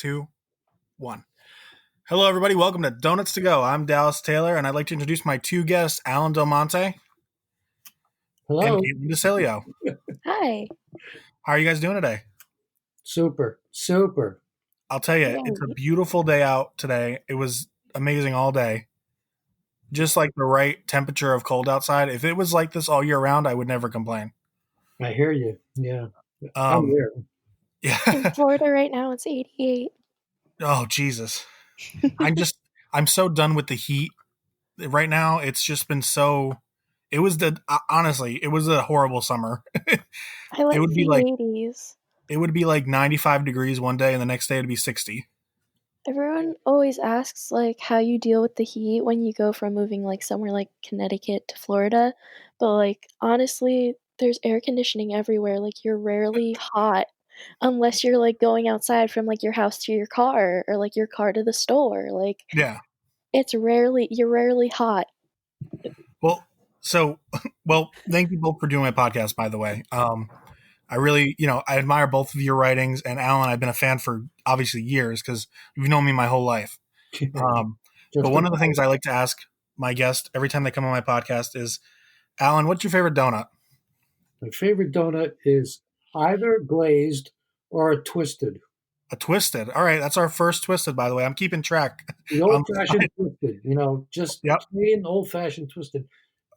2, 1. Hello, everybody. Welcome to Donuts to Go. I'm Dallas Taylor, and I'd like to introduce my two guests, Alan Del Monte and Hello. Caitlyn Decilio. Hi. How are you guys doing today? Super. I'll tell you, it's a beautiful day out today. It was amazing all day. Just like the right temperature of cold outside. If it was like this all year round, I would never complain. I hear you. Yeah. I'm here. Yeah. In Florida right now, it's 88. Oh, Jesus. I'm so done with the heat right now. It's just been honestly, it was a horrible summer. I like the 80s. It would be like 95 degrees one day and the next day it'd be 60. Everyone always asks like how you deal with the heat when you go from moving like somewhere like Connecticut to Florida. But like honestly, there's air conditioning everywhere. Like you're rarely hot unless you're like going outside from like your house to your car or like your car to the store. Like Yeah. you're rarely hot. Well, thank you both for doing my podcast, by the way. I really, I admire both of your writings, and Alan, I've been a fan for obviously years because you've known me my whole life. But one of the things I like to ask my guest every time they come on my podcast is, Alan, what's your favorite donut? My favorite donut is either glazed or a twisted. A twisted. All right, that's our first twisted, by the way. I'm keeping track. The old-fashioned twisted, just plain old-fashioned twisted.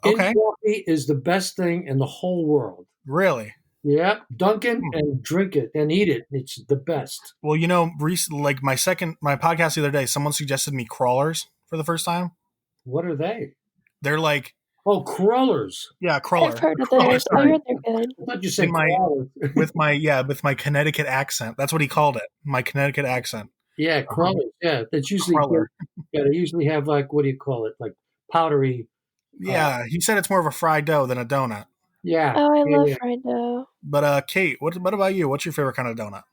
Okay. Coffee is the best thing in the whole world. Really? Yeah, dunk it and drink it and eat it. It's the best. Well, recently, like my podcast the other day, someone suggested me crawlers for the first time. What are they? They're like crawlers. Yeah, crawlers. I've heard of those. I heard they're good. I thought you said crawlers. with my Connecticut accent. That's what he called it. My Connecticut accent. Yeah, crawlers. Yeah, that's usually crawler. They usually have like, what do you call it? Like powdery. Yeah, he said it's more of a fried dough than a donut. Yeah. Oh, I love fried dough. But Kate, what about you? What's your favorite kind of donut?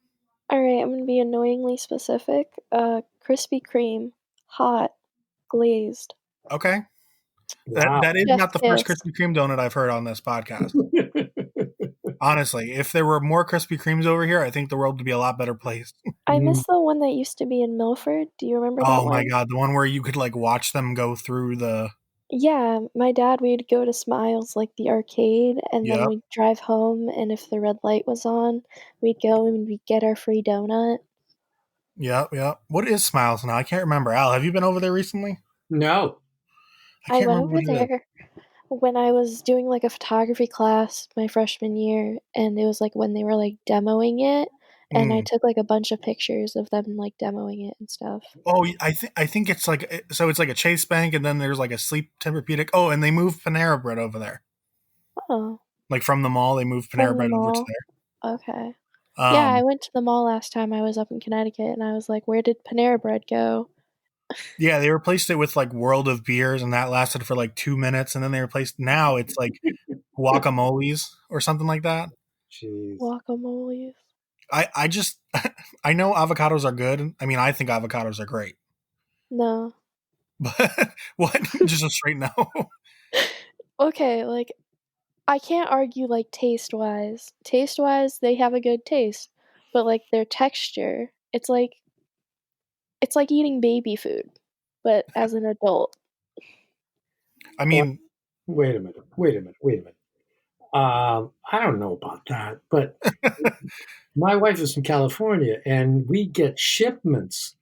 All right, I'm gonna be annoyingly specific. Krispy Kreme, hot, glazed. Okay. Wow. That is not the first Krispy Kreme donut I've heard on this podcast. Honestly, if there were more Krispy Kremes over here, I think the world would be a lot better place. I miss the one that used to be in Milford. Do you remember that one? Oh my God, the one where you could like watch them go through the... Yeah, my dad, we'd go to Smiles, like the arcade, and then we'd drive home, and if the red light was on, we'd go and we'd get our free donut. Yeah. What is Smiles now? I can't remember. Al, have you been over there recently? No. I went over there when I was doing like a photography class my freshman year, and it was like when they were like demoing it, and I took like a bunch of pictures of them like demoing it and stuff. Oh, I think it's like, so it's like a Chase Bank, and then there's like a Sleep Tempur-Pedic. Oh, and they moved Panera Bread over there. Oh. Like from the mall, they moved Panera Bread over to there. Okay. Yeah, I went to the mall last time I was up in Connecticut, and I was like, where did Panera Bread go? Yeah, they replaced it with like World of Beers, and that lasted for like 2 minutes, and then they replaced, now it's like guacamoles or something like that. Jeez. Guacamoles. I just, I know avocados are good. I mean, I think avocados are great. No. But what? Just a straight no? Okay, like, I can't argue, like, taste-wise. Taste-wise, they have a good taste. But, like, their texture, it's like eating baby food, but as an adult. I mean... Wait a minute. I don't know about that, but my wife is from California, and we get shipments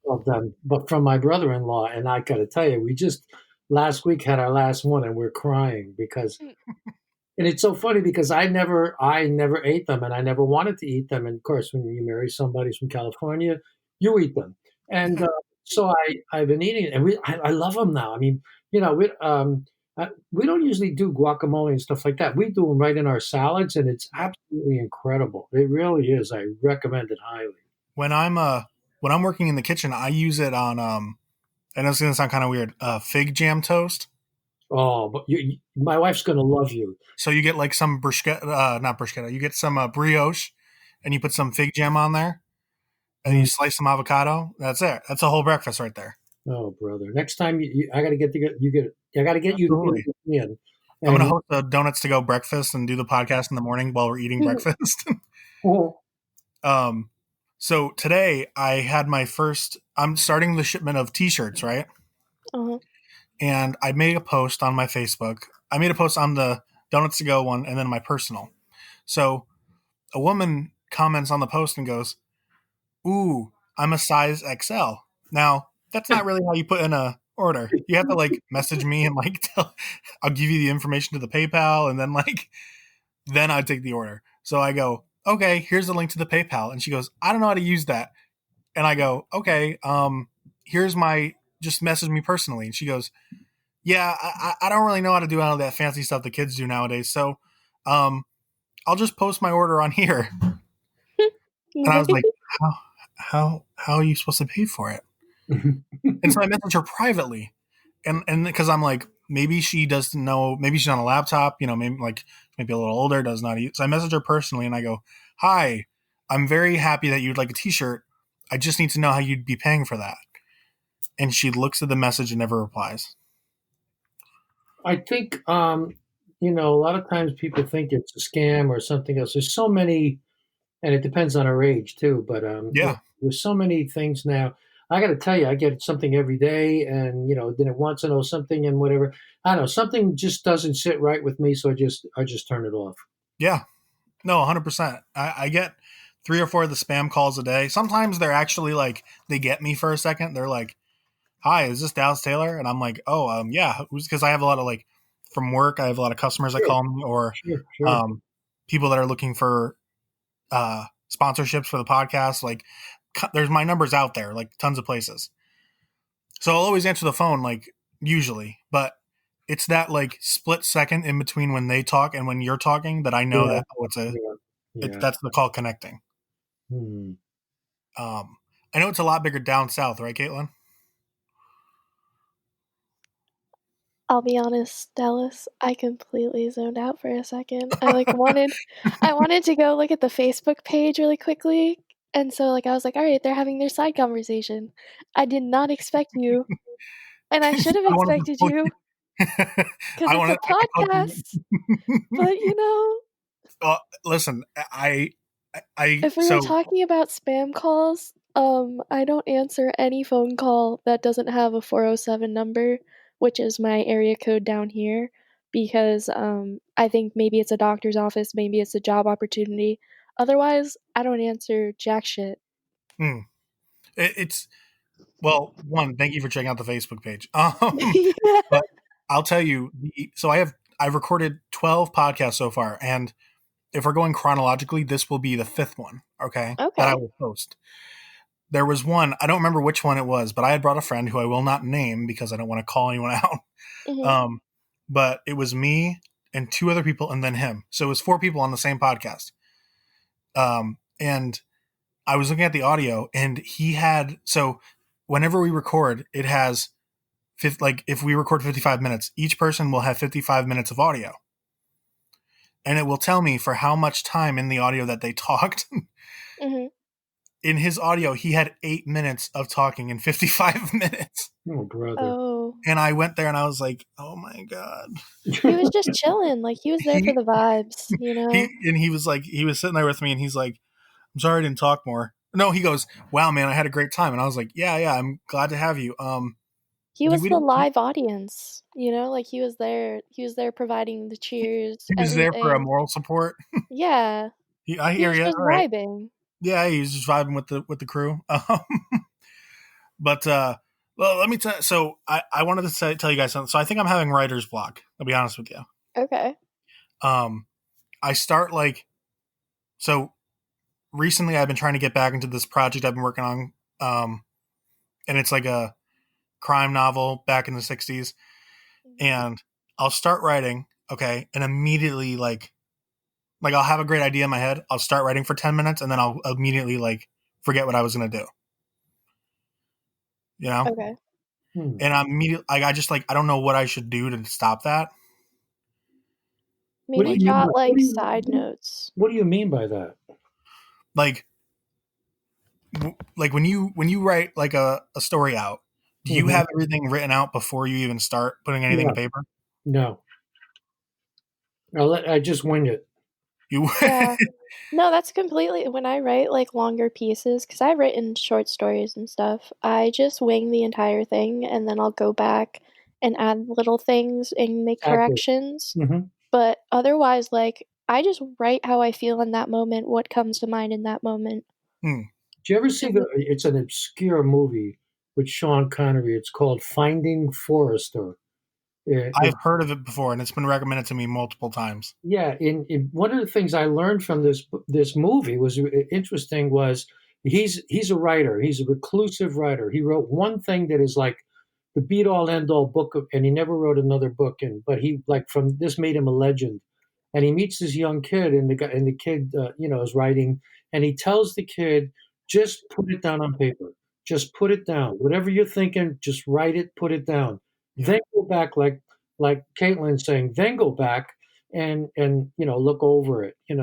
of them, but from my brother-in-law, and I got to tell you, we just last week had our last one, and we're crying because, and it's so funny because I never ate them, and I never wanted to eat them, and of course, when you marry somebody from California, you eat them, and so I've been eating it, and I love them now. I mean, we don't usually do guacamole and stuff like that. We do them right in our salads, and it's absolutely incredible. It really is. I recommend it highly. When I'm working in the kitchen, I use it on and it's going to sound kind of weird, fig jam toast. Oh, but my wife's going to love you. So you get like some not bruschetta. You get some brioche, and you put some fig jam on there, and you slice some avocado. That's it. That's a whole breakfast right there. Oh, brother! Next time I got to get you. I got to get Absolutely. you in. I'm going to host a Donuts to Go breakfast and do the podcast in the morning while we're eating breakfast. So today I had my first. I'm starting the shipment of T-shirts, right? Uh-huh. And I made a post on my Facebook. I made a post on the Donuts to Go one, and then my personal. So a woman comments on the post and goes, "Ooh, I'm a size XL." Now that's not really how you put in a order. You have to like message me and like tell. I'll give you the information to the PayPal, and then like then I take the order. So I go, okay, here's the link to the PayPal, and she goes, I don't know how to use that. And I go, okay, here's my, just message me personally. And she goes, yeah, I don't really know how to do all that fancy stuff the kids do nowadays. So, um, I'll just post my order on here. And I was like, how are you supposed to pay for it? And so I messaged her privately, and because I'm like, maybe she doesn't know, maybe she's on a laptop, maybe a little older, does not eat. So I messaged her personally, and I go, hi, I'm very happy that you'd like a T-shirt. I just need to know how you'd be paying for that. And she looks at the message and never replies. I think, a lot of times people think it's a scam or something else. There's so many, and it depends on our age too. But Yeah, there's so many things now. I got to tell you, I get something every day, and then it wants to know something and whatever. I don't know, something just doesn't sit right with me, so I just turn it off. yeah, no, 100%. I get 3 or 4 of the spam calls a day. Sometimes they're actually like, they get me for a second. They're like, hi, is this Dallas Taylor? And I'm like, oh, yeah, because I have a lot of like, from work, I have a lot of customers that Sure, call me, or sure. um, people that are looking for sponsorships for the podcast. Like, there's my numbers out there, like tons of places. So I'll always answer the phone, like usually, but it's that like split second in between when they talk and when you're talking that I know Yeah, that yeah, yeah. that's the call connecting. Hmm. Um, I know it's a lot bigger down south, right, Caitlin? I'll be honest, Dallas, I completely zoned out for a second. I wanted to go look at the Facebook page really quickly, and so, like, I was like, "Alright, they're having their side conversation." I did not expect you, and I should have I wanted to expected pull you, you. because it's a I could talk to podcast, you. but, Listen, if we were so talking about spam calls, I don't answer any phone call that doesn't have a 407 number, which is my area code down here, because I think maybe it's a doctor's office, maybe it's a job opportunity. Otherwise, I don't answer jack shit. mm, it's well, one, thank you for checking out the Facebook page. Yeah. But I'll tell you, so I've recorded 12 podcasts so far, and if we're going chronologically, this will be the fifth one, okay, that I Okay. will post. There was one, I don't remember which one it was, but I had brought a friend who I will not name because I don't want to call anyone out. Mhm. Um, but it was me and 2 other people and then him. So it was 4 people on the same podcast. And I was looking at the audio, and he had, so whenever we record, it has like if we record 55 minutes, each person will have 55 minutes of audio. And it will tell me for how much time in the audio that they talked. Mhm. In his audio, he had 8 minutes of talking in 55 minutes. Oh, brother. Oh. And I went there and I was like, oh my God. He was just chilling, like, he was there for He, the vibes, you he, know? and he was like, he was sitting there with me and he's like, I'm sorry I didn't talk more. No, he goes, wow, man, I had a great time. And I was like, yeah, I'm glad to have you. He was We the don't, live audience, like, he was there providing the cheers, he was there for a everything. moral support. Yeah, I he hear was you. just All right. vibing. Yeah, he was just vibing with the crew. But well, let me tell. So I wanted to tell you guys something. So I think I'm having writer's block. I'll be honest with you. Okay. Um, I start like so recently. I've been trying to get back into this project I've been working on, and it's like a crime novel back in the '60s. Mhm. And I'll start writing, okay, and immediately like I'll have a great idea in my head. I'll start writing for 10 minutes, and then I'll immediately like forget what I was gonna do. You know, Okay. Hmm. and I'm immediately like I just like I don't know what I should do to stop that. What do Maybe Like you mean by jot, like, side notes. what do you mean by that? like like when you write like a story out, do you Hmm. have everything written out before you even start putting anything to No, paper? no. I just wing it. You Yeah. No, that's completely when I write, like, longer pieces, because 'cause I've written short stories and stuff, I just wing the entire thing, and then I'll go back and add little things and make Exactly. corrections, Hmm. but otherwise, like, I just write how I feel in that moment, what comes to mind in that moment. Hmm. Do you ever see 'Cause the? It's an obscure movie with Sean Connery. It's called Finding Forrester. I've It, heard of it before, and it's been recommended to me multiple times. yeah, in one of the things I learned from this movie was interesting was he's a writer. He's a reclusive writer. He wrote one thing that is like the beat all end all book of, and he never wrote another book. And but he like from this made him a legend. And he meets this young kid, and the kid is writing, and he tells the kid just put it down on paper. Just put it down. Whatever you're thinking, just write it. Put it down. Yeah. Then go back like Caitlyn's saying. Then go back and look over it, and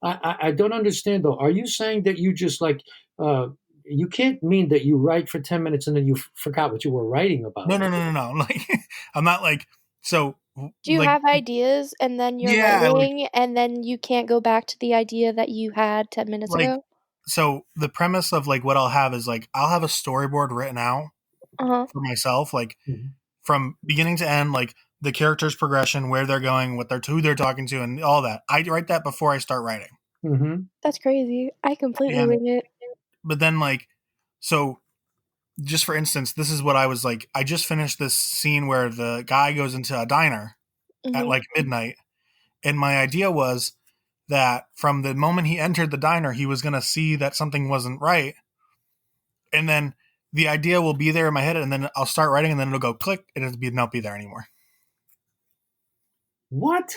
I don't understand though. Are you saying that you just like uh you can't mean that you write for 10 minutes and then you forgot what you were writing No, about? no, no, no, no. Like, I'm not like so. do you Like, have ideas and then you're yeah, writing, and then you can't go back to the idea that you had 10 minutes like ago? so the premise of like what I'll have is like I'll have a storyboard written out Uh-huh. for myself, like Mhm. from beginning to end, like the character's progression, where they're going, who they're talking to, and all that. I write that before I start writing, Mhm. That's crazy. I completely and wing it. but then like so just for instance, this is what I was like. I just finished this scene where the guy goes into a diner at Mhm. like midnight, and my idea was that from the moment he entered the diner, he was going to see that something wasn't right, and then the idea will be there in my head, and then I'll start writing, and then it'll go click, and it'll not be there anymore. What?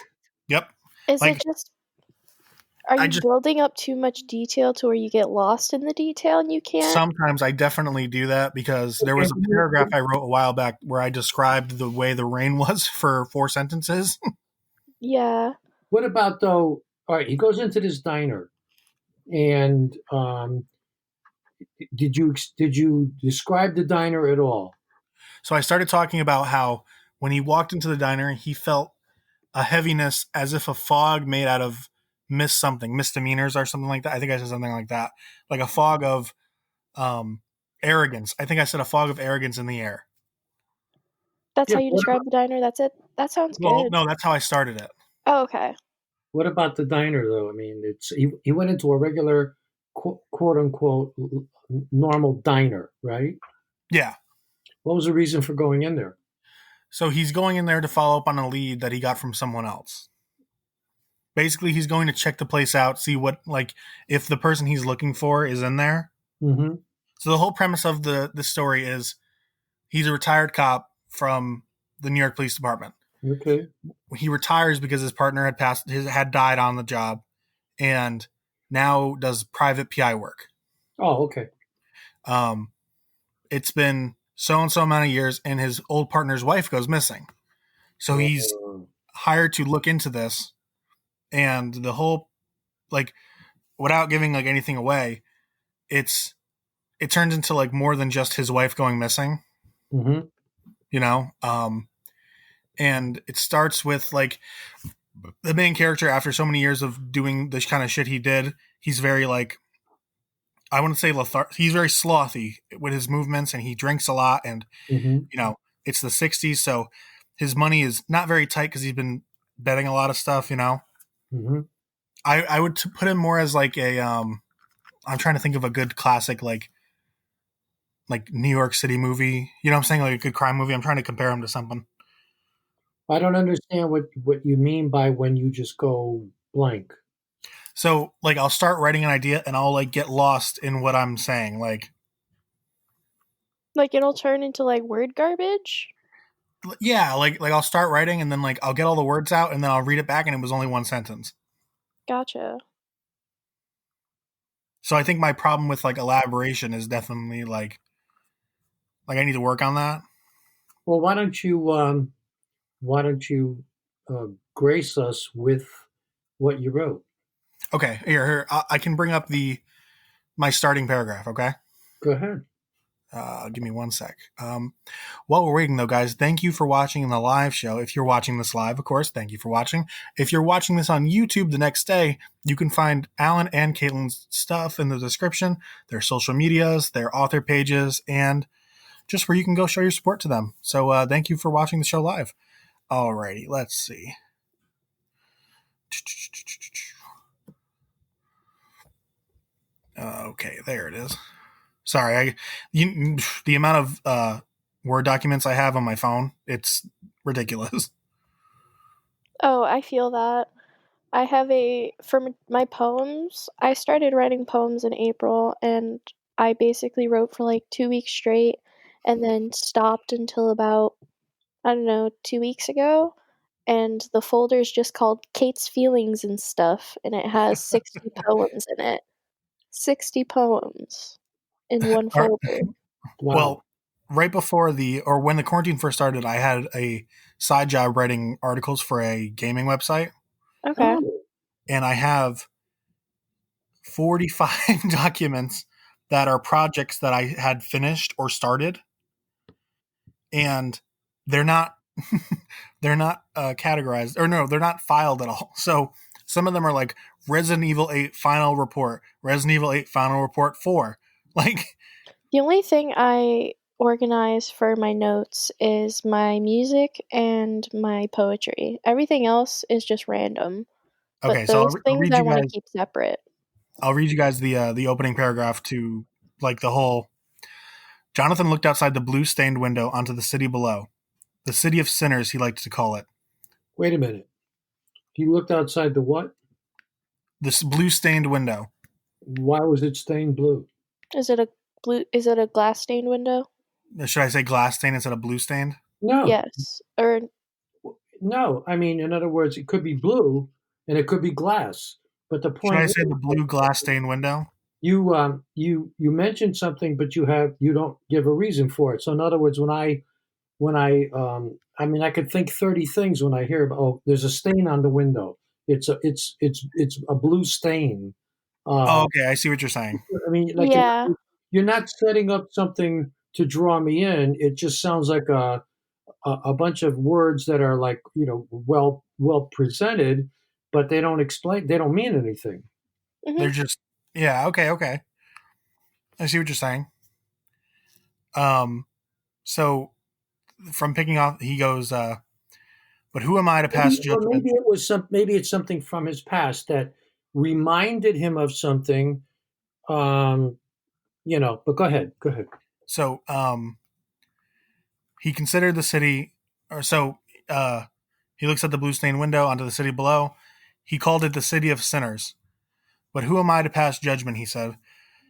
Yep. Is Like it just are I you just building up too much detail to where you get lost in the detail and you can't? sometimes I definitely do that because there was And a paragraph I wrote a while back where I described the way the rain was for 4 sentences. Yeah. what about though? All right, he goes into this diner, and did you describe the diner at all? So I started talking about how when he walked into the diner, he felt a heaviness as if a fog made out of misdemeanors or something like that. I think I said something like that, like a fog of um, arrogance. I think I said a fog of arrogance in the air. That's Yeah. how you describe the diner? That's it? That sounds Well, good. no, that's how I started it. Oh, okay. What about the diner, though? I mean, he went into a regular quote unquote normal diner, right? Yeah. What was the reason for going in there? So he's going in there to follow up on a lead that he got from someone else. Basically, he's going to check the place out, see what, like, if the person he's looking for is in there. Mm-hmm. So the whole premise of the story is he's a retired cop from the New York Police Department. Okay. He retires because his partner had died on the job, and now does private PI work. Oh, okay. Um, it's been so and so amount of years, and his old partner's wife goes missing. So he's Uh, hired to look into this, and the whole like without giving like anything away, it turns into like more than just his wife going missing, mm-hmm. you know. And it starts with like the main character after so many years of doing this kind of shit he did. He's very like I wouldn't say he's very slothy with his movements, and he drinks a lot, and Mm-hmm. you know it's the '60s, so his money is not very tight because he's been betting a lot of stuff. You know, Mm-hmm. I would put him more as like a I'm trying to think of a good classic like New York City movie. You know what I'm saying? Like a good crime movie. I'm trying to compare him to something. I don't understand what you mean by when you just go blank. So like I'll start writing an idea and I'll like get lost in what I'm saying. Like Like, it'll turn into, like, word garbage? yeah, like I'll start writing and then like I'll get all the words out and then I'll read it back and it was only one sentence. Gotcha. So I think my problem with like elaboration is definitely like I need to work on that. Well, why don't you grace us with what you wrote? Okay, here I can bring up the my starting paragraph. Okay, Go ahead. Give me one sec. While we're waiting, though, guys, thank you for watching the live show. If you're watching this live, of course, thank you for watching. If you're watching this on YouTube the next day, you can find Alan and Caitlyn's stuff in the description, their social medias, their author pages, and just where you can go show your support to them. So thank you for watching the show live. Alrighty, let's see. Okay, there it is. Sorry, the amount of Word documents I have on my phone, it's ridiculous. Oh, I feel that. I have for my poems, I started writing poems in April, and I basically wrote for like 2 weeks straight and then stopped until about, I don't know, 2 weeks ago. And the folder is just called Kate's Feelings and Stuff, and it has 60 poems in it. 60 poems in one All right. folder. Wow. Well, right before when the quarantine first started, I had a side job writing articles for a gaming website, Okay. Oh, and I have 45 documents that are projects that I had finished or started, and they're not categorized, or no, they're not filed at all. So some of them are like Resident Evil 8 Final Report, Resident Evil 8 Final Report 4. Like, The only thing I organize for my notes is my music and my poetry. Everything else is just random. But okay, so those I'll things read I you want to guys. keep separate. I'll read you guys the opening paragraph to like the whole. Jonathan looked outside the blue stained window onto the city below, the city of sinners he liked to call it. wait a minute. He looked outside the what? This blue stained window. Why was it stained blue? Is it a glass stained window? Should I say glass stained instead of blue stained? No, Yes. Or no. I mean, in other words, it could be blue and it could be glass. But the Should I point say the is, blue glass stained window? you mentioned something, but you don't give a reason for it. So in other words, I mean, I could think 30 things when I hear about, oh, there's a stain on the window. It's a blue stain. Oh, Uh, okay. I see what you're saying. I mean, like yeah. you're not setting up something to draw me in. It just sounds like a bunch of words that are like, well presented, but they don't mean anything. Mhm. They're just, yeah. Okay, okay. I see what you're saying. Um, so from picking off, he goes, "But who am I to pass Maybe, or judgment?" maybe it's something from his past that reminded him of something. Um, but go ahead. So, he considered the city, or so. He looks at the blue stained window onto the city below. He called it the city of sinners. But who am I to pass judgment? He said,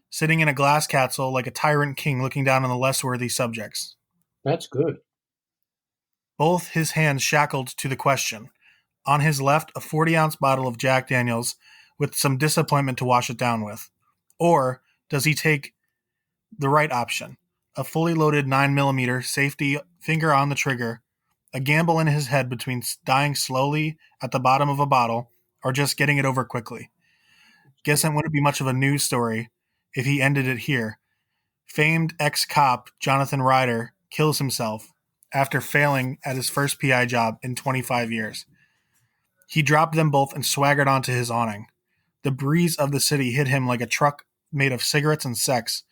sitting in a glass castle like a tyrant king, looking down on the less worthy subjects. That's good. Both his hands shackled to the question. On his left, a 40-ounce bottle of Jack Daniels with some disappointment to wash it down with. Or does he take the right option? A fully loaded 9mm safety, finger on the trigger, a gamble in his head between dying slowly at the bottom of a bottle or just getting it over quickly. Guess it wouldn't be much of a news story if he ended it here. Famed ex-cop Jonathan Ryder kills himself after failing at his first PI job in 25 years. He dropped them both and swaggered onto his awning. The breeze of the city hit him like a truck made of cigarettes and sex.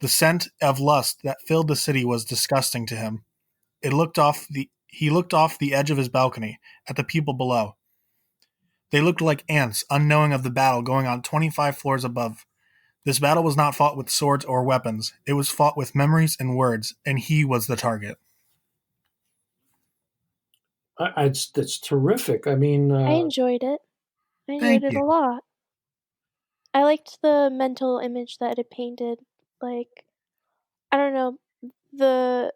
The scent of lust that filled the city was disgusting to him. He looked off the edge of his balcony at the people below. They looked like ants, unknowing of the battle going on 25 floors above. This battle was not fought with swords or weapons. It was fought with memories and words, and he was the target. It's terrific. I mean, I enjoyed it. I Thank enjoyed it you. a lot. I liked the mental image that it painted. Like, I don't know, the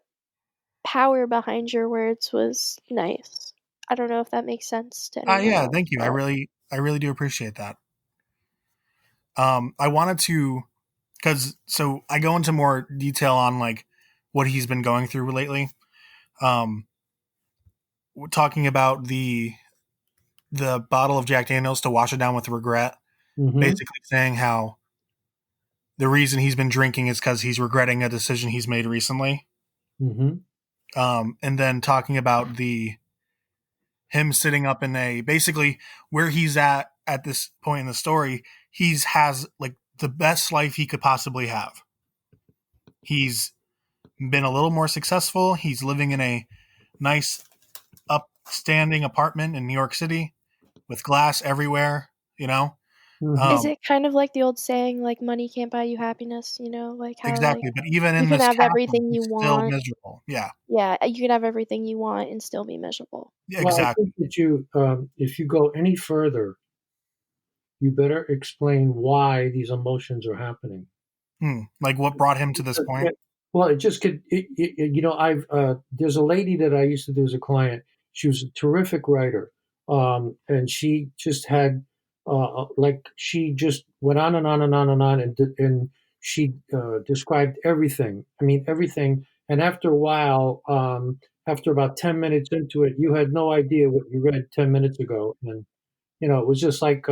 power behind your words was nice. I don't know if that makes sense to anyone Yeah, else, thank you. but I really do appreciate that. I wanted to, because so I go into more detail on like what he's been going through lately. Um, talking about the bottle of Jack Daniels to wash it down with regret, mhm. basically saying how the reason he's been drinking is because he's regretting a decision he's made recently. Mm-hmm. And then talking about the him sitting up in a basically where he's at this point in the story, he's has like the best life he could possibly have. He's been a little more successful. He's living in a nice upstanding apartment in New York City with glass everywhere, you know. Mm-hmm. Is Um, it kind of like the old saying, like, "Money can't buy you happiness," you know? Like, how, like, exactly, but even you in can this have castle, everything he's you still want. miserable. Yeah, Yeah, you can have everything you want and still be miserable. yeah, Well, I exactly. think that if you go any further, you better explain why these emotions are happening. Like what brought him to this point? Well, it just could, I've, there's a lady that I used to do as a client. She was a terrific writer. And she just had, like, she just went on and on and on and on. And she described everything. I mean, everything. And after a while, after about 10 minutes into it, you had no idea what you read 10 minutes ago. And it was just like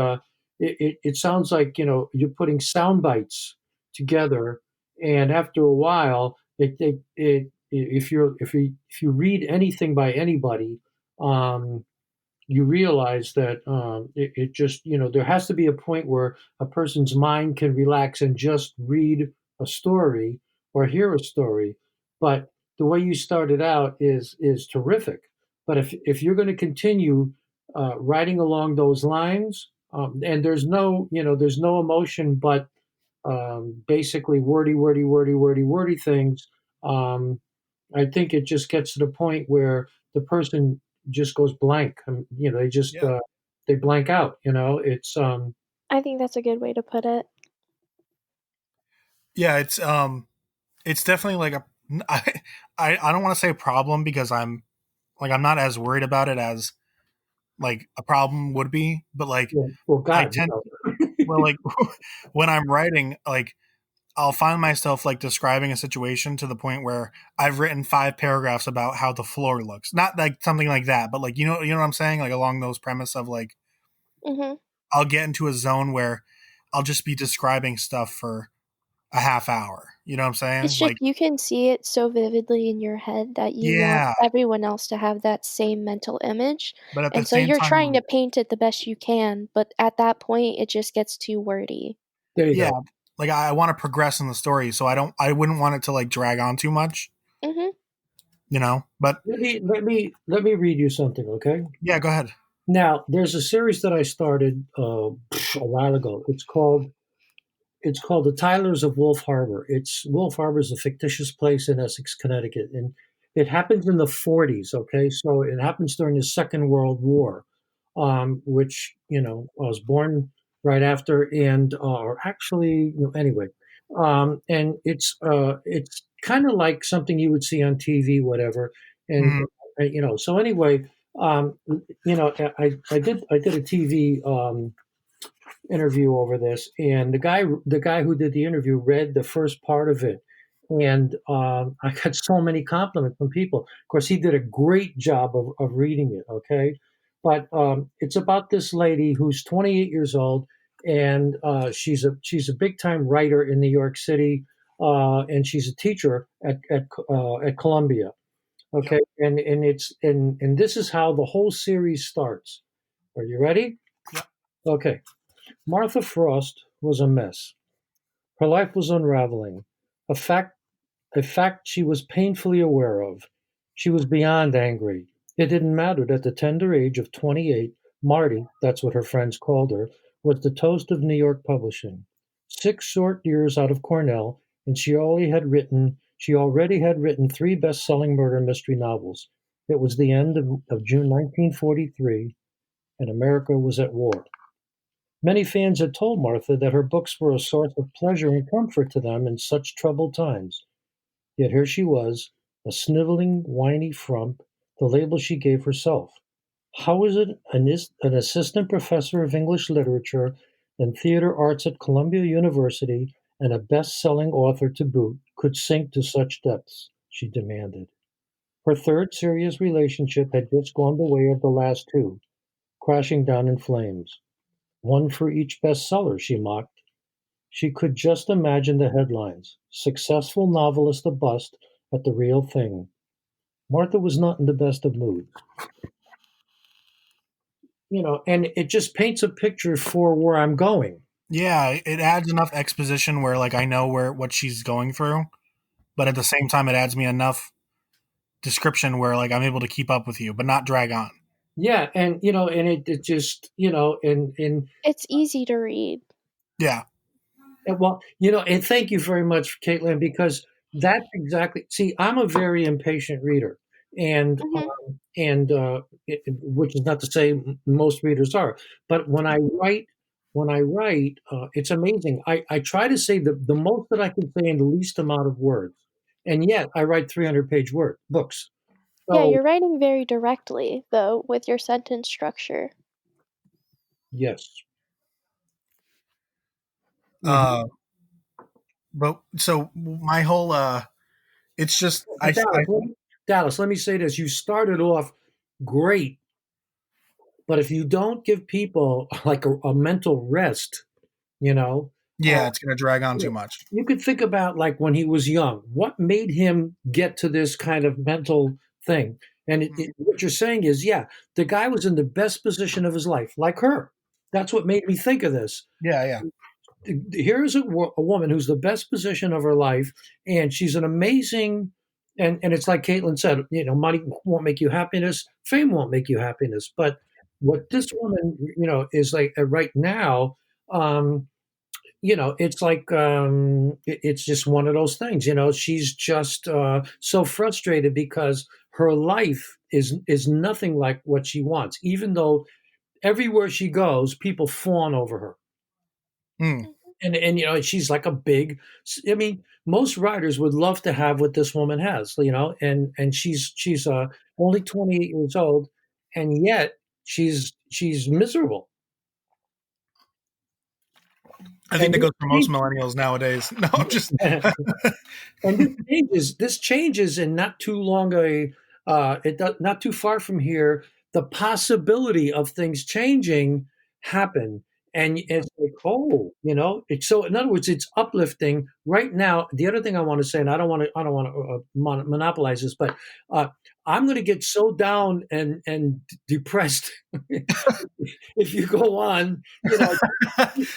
it sounds like you're putting sound bites together, and after a while, if you read anything by anybody, um, you realize that it just there has to be a point where a person's mind can relax and just read a story or hear a story. But the way you started out is terrific. But if you're going to continue writing along those lines, and there's no emotion but basically wordy things. um, I think it just gets to the point where the person just goes blank. They just Yeah, they blank out. It's I think that's a good way to put it. yeah. It's definitely like a. I don't want to say a problem because I'm not as worried about it as like a problem would be, but like yeah, well, I God, tend well like when I'm writing, like I'll find myself like describing a situation to the point where I've written 5 paragraphs about how the floor looks. Not like something like that, but like you know what I'm saying, like along those premise of like Mhm. I'll get into a zone where I'll just be describing stuff for a half hour. You know what I'm It's saying? just Like you can see it so vividly in your head that you want yeah, everyone else to have that same mental image, but at the and so same you're time, trying to like, paint it the best you can, but at that point, it just gets too wordy. there you yeah, go. like I want to progress in the story, so I wouldn't want it to like drag on too much, Mhm. you know. But Let me read you something, okay? yeah, go ahead. Now, there's a series that I started a while ago. It's called The Tylers of Wolf Harbor. Wolf Harbor is a fictitious place in Essex, Connecticut, and it happens in the 40s. Okay, so it happens during the Second World War, which I was born right after, and or actually, anyway, and it's kind of like something you would see on TV, whatever, and Mhm. so anyway, I did a TV. Interview over this, and the guy who did the interview read the first part of it, and I got so many compliments from people. Of course, he did a great job of reading it. Okay, but it's about this lady who's 28 years old, and she's a big time writer in New York City, and she's a teacher at Columbia. Yep. Okay, and this is how the whole series starts. Are you ready? Yep. Okay. Martha Frost was a mess. Her life was unraveling, a fact a fact she was painfully aware of. She was beyond angry. It didn't matter that the tender age of 28, Marty, that's what her friends called her, was the toast of New York publishing. 6 short years out of Cornell, and she already had written 3 best-selling murder mystery novels. It was the end of June 1943, and America was at war. Many fans had told Martha that her books were a source of pleasure and comfort to them in such troubled times. Yet here she was, a sniveling, whiny frump, the label she gave herself. How is it an assistant professor of English literature and theater arts at Columbia University and a best-selling author to boot could sink to such depths? She demanded. Her third serious relationship had just gone the way of the last two, crashing down in flames. One for each bestseller, she mocked. She could just imagine the headlines. Successful novelist a bust at the real thing. Martha was not in the best of moods. And it just paints a picture for where I'm going. Yeah, it adds enough exposition where like I know what she's going through, but at the same time it adds me enough description where like I'm able to keep up with you, but not drag on. Yeah, and it just, and It's easy to read. Yeah. well, and thank you very much, Caitlin, because that's exactly. See, I'm a very impatient reader, and Mhm. which is not to say most readers are, but when I write, it's amazing. I try to say the most that I can say in the least amount of words, and yet I write 300-page word books. Yeah, So you're writing very directly, though, with your sentence structure. yes. Mhm. Uh but so my whole it's just But Dallas, let me say this: you started off great. But if you don't give people like a mental rest, you know, uh, yeah, it's going to drag on too you much. you could think about like when he was young, what made him get to this kind of mental thing? And what you're saying is, yeah, the guy was in the best position of his life, like her. That's what made me think of this. Yeah, yeah. Here's a woman who's the best position of her life, and she's an amazing. And it's like Caitlin said, money won't make you happiness, fame won't make you happiness. But what this woman, is like right now, um, it's like it's just one of those things. She's just so frustrated because her life is nothing like what she wants, even though everywhere she goes, people fawn over her. Mm. Mhm. And she's like a big. I mean, most writers would love to have what this woman has, and she's only 28 years old, and yet she's miserable. I think And that goes for most millennials nowadays. No, I'm just and this changes in not too long not too far from here. The possibility of things changing happen, and it's like, oh, it's so. In other words, it's uplifting right now. The other thing I want to say, and I don't want to monopolize this, but uh, I'm going to get so down and depressed if you go on.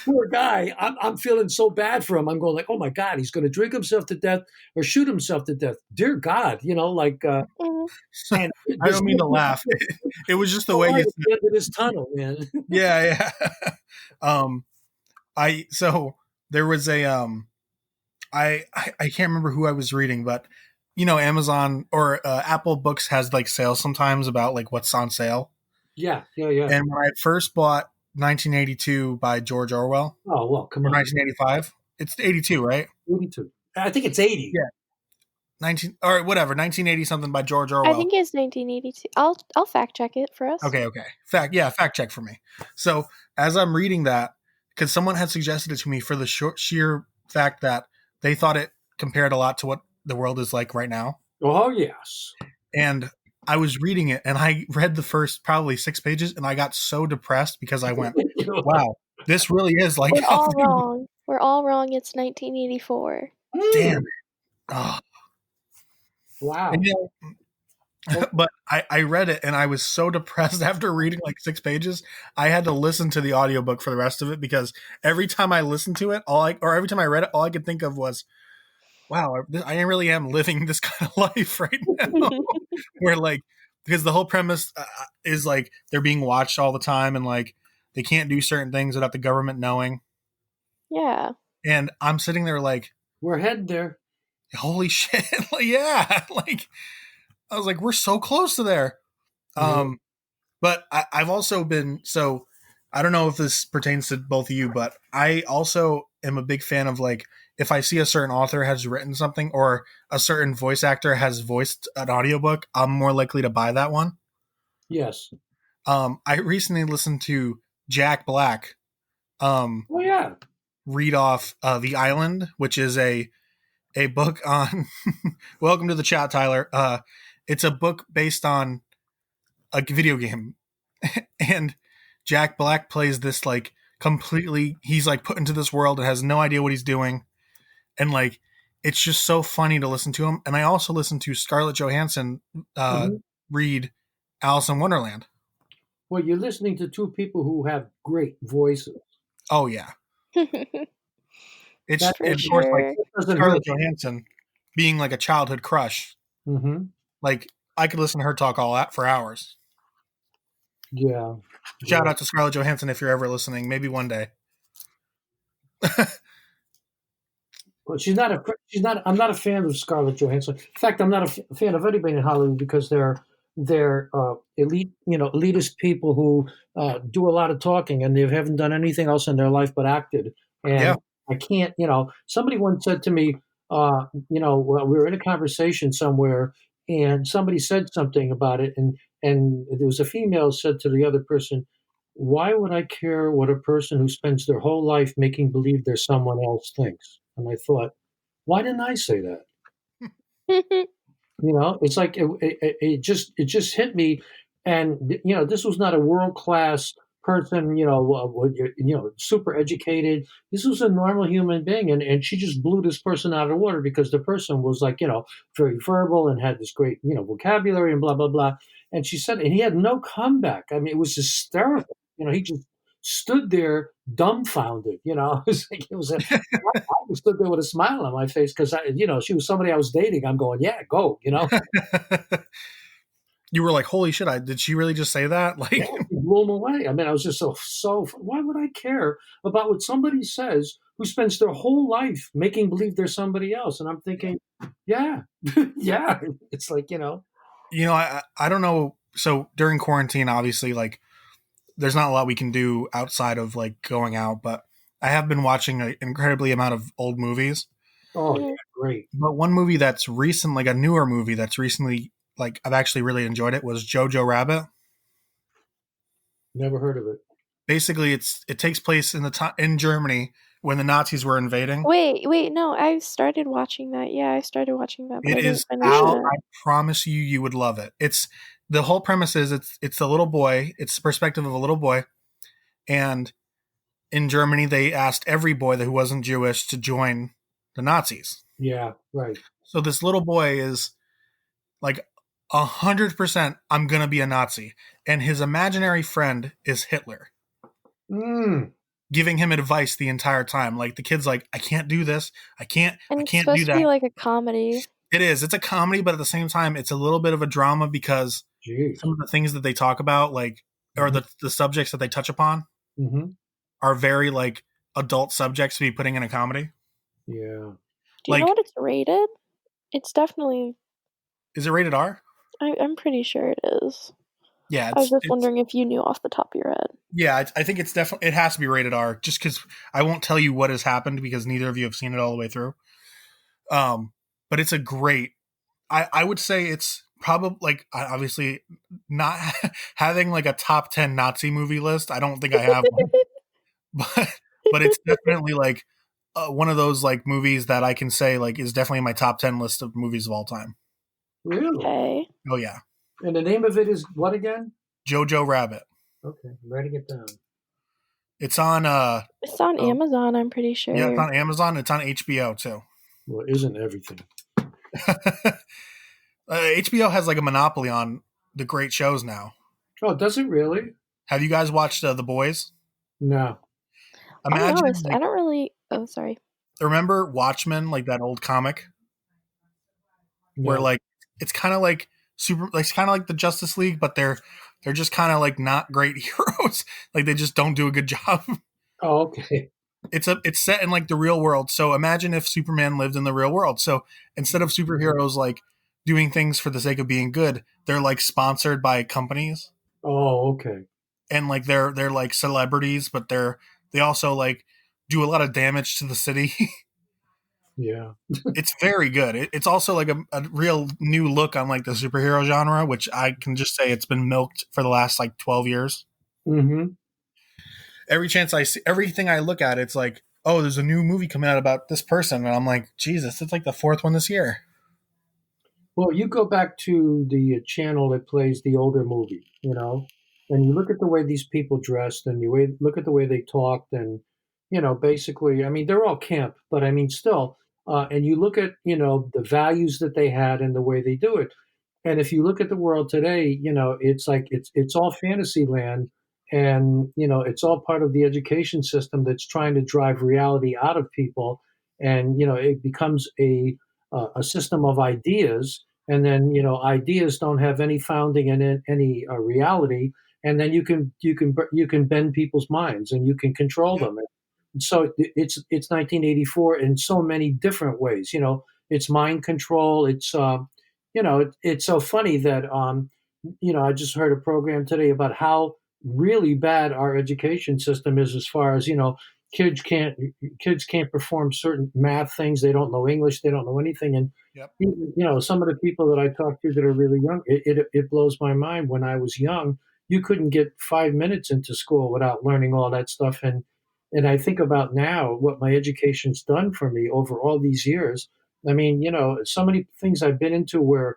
Poor guy. I'm feeling so bad for him. I'm going like, oh my God, he's going to drink himself to death or shoot himself to death. Dear God, Mhm. and I there's don't mean to laugh. It was just the no way you light at said the end of this tunnel, man. yeah, yeah. um I so there was a I can't remember who I was reading, but Amazon or Apple Books has like sales sometimes about like what's on sale. Yeah, yeah, yeah. And when I first bought 1982 by George Orwell Oh well, come or on, 1985, it's 82, right? 82. I think it's 80. Yeah, 19 or whatever, 1980 something by George I Orwell. think it's 1982. I'll fact check it for us. Okay, okay. Fact check for me. So as I'm reading that, because someone had suggested it to me for the sheer fact that they thought it compared a lot to what the world is like right now. Oh yes. And I was reading it and I read the first probably 6 pages and I got so depressed because I went, wow, this really is like We're how all they would, wrong. We're all wrong. It's 1984. damn Mm, it. Oh. And, wow. Okay. but I read it and I was so depressed after reading like 6 pages. I had to listen to the audiobook for the rest of it because every time I listened to it, or every time I read it, all I could think of was, wow, I really am living this kind of life right now. Where like, because the whole premise is like they're being watched all the time and like they can't do certain things without the government knowing. Yeah. And I'm sitting there like, We're headed there. holy shit. Like, yeah. Like, I was like, we're so close to there. Yeah. Um, But I've also been so I don't know if this pertains to both of you, but I also am a big fan of like if I see a certain author has written something or a certain voice actor has voiced an audiobook, I'm more likely to buy that one. Yes. I recently listened to Jack Black Oh yeah. read off The Island, which is a book on welcome to the chat, Tyler. It's a book based on a video game and Jack Black plays this like completely, he's like put into this world and has no idea what he's doing. And like, it's just so funny to listen to him. And I also listen to Scarlett Johansson Mhm. read Alice in Wonderland. Well, you're listening to two people who have great voices. Oh yeah. It's, That For and of course, like sure. doesn't hurt. Scarlett Johansson being like a childhood crush. Hmm. Like, I could listen to her talk all that for hours. Yeah. Shout Yeah. out to Scarlett Johansson if you're ever listening. Maybe one day. Well, she's not a. She's not. I'm not a fan of Scarlett Johansson. In fact, I'm not a fan of anybody in Hollywood because they're elite, elitist people who do a lot of talking and they haven't done anything else in their life but acted. Yeah. And I can't. Somebody once said to me, well, we were in a conversation somewhere, and somebody said something about it, and there was a female said to the other person, why would I care what a person who spends their whole life making believe they're someone else thinks? And I thought, why didn't I say that? It's like it just hit me, and this was not a world class person, super educated. This was a normal human being, and she just blew this person out of the water because the person was like very verbal and had this great vocabulary and blah blah blah. And she said, and he had no comeback. I mean, it was hysterical. He just stood there dumbfounded. It was like it was a I stood there with a smile on my face because she was somebody I was dating. I'm going, yeah, go. You were like, holy shit, did she really just say that? Like, Yeah, it blew him away. I mean, I was just so. Why would I care about what somebody says who spends their whole life making believe they're somebody else? And I'm thinking, yeah, yeah. It's like I don't know. So during quarantine, obviously, like, there's not a lot we can do outside of like going out, but I have been watching an incredibly amount of old movies. Oh yeah, Mhm. great. But one movie that's recent, like a newer movie that's recently, like, I've actually really enjoyed it was Jojo Rabbit. Never heard of it. Basically, it takes place in Germany when the Nazis were invading. Wait, no, I started watching that. Yeah, I started watching that, but It I didn't is finish Al. it. I promise you would love it. It's the whole premise is it's a little boy. It's the perspective of a little boy, and in Germany they asked every boy who wasn't Jewish to join the Nazis. Yeah, right. So this little boy is like 100%. I'm gonna be a Nazi, and his imaginary friend is Hitler, Mm, giving him advice the entire time. Like the kid's like, I can't do this. And I it's can't do supposed to be that. like a comedy. It is. It's a comedy, but at the same time, it's a little bit of a drama because geez. some of the things that they talk about, like, or Hmm. the subjects that they touch upon, Hmm. are very like adult subjects to be putting in a comedy. Yeah. Do you know Like, what it's rated? It's definitely. is it rated R? I'm pretty sure it is. Yeah, I was just it's wondering if you knew off the top of your head. yeah. I think it's definitely, it has to be rated R, just because I won't tell you what has happened because neither of you have seen it all the way through. But it's a great. I would say it's probably like, obviously not having like a top 10 Nazi movie list. I don't think I have one, but it's definitely like one of those like movies that I can say like is definitely in my top 10 list of movies of all time. Really? Okay. Oh yeah, And the name of it is what again? Jojo Rabbit. Okay, I'm writing it down. It's on It's on Amazon, I'm pretty yeah, it's sure. on Amazon. It's on HBO too. Well, it isn't everything. HBO has like a monopoly on the great shows now. Oh, does it really? Have you guys watched The Boys? No. I'll be Imagine honest, I like, don't really. Oh, sorry. remember Watchmen, like that old comic where No. like it's kind of like it's kind of like the Justice League, but they're just kind of like not great heroes. Like they just don't do a good job. Oh, okay. It's set in like the real world. So imagine if Superman lived in the real world. So instead of superheroes like doing things for the sake of being good, they're like sponsored by companies, Oh, okay. and like they're like celebrities, but they also like do a lot of damage to the city. Yeah. It's very good. It's also like a real new look on like the superhero genre, which I can just say it's been milked for the last like 12 years. Mm-hmm. Every chance I see, everything I look at, it's like, oh, there's a new movie coming out about this person. And I'm like, Jesus, it's like the fourth one this year. Well, you go back to the channel that plays the older movie, and you look at the way these people dressed, and look at the way they talked, and basically, I mean, they're all camp, but I mean, still, and you look at the values that they had and the way they do it. And if you look at the world today, it's like it's all fantasy land, and it's all part of the education system that's trying to drive reality out of people, and it becomes a system of ideas, and then ideas don't have any founding in any reality, and then you can bend people's minds and you can control Yep. them. So it's 1984 in so many different ways. It's mind control. It's so funny that I just heard a program today about how really bad our education system is, as far as kids can't kids can't perform certain math things. They don't know English. They don't know anything. And Yep. even, some of the people that I talk to that are really young, it blows my mind. When I was young, you couldn't get 5 minutes into school without learning all that stuff. And I think about now what my education's done for me over all these years. I mean, so many things I've been into where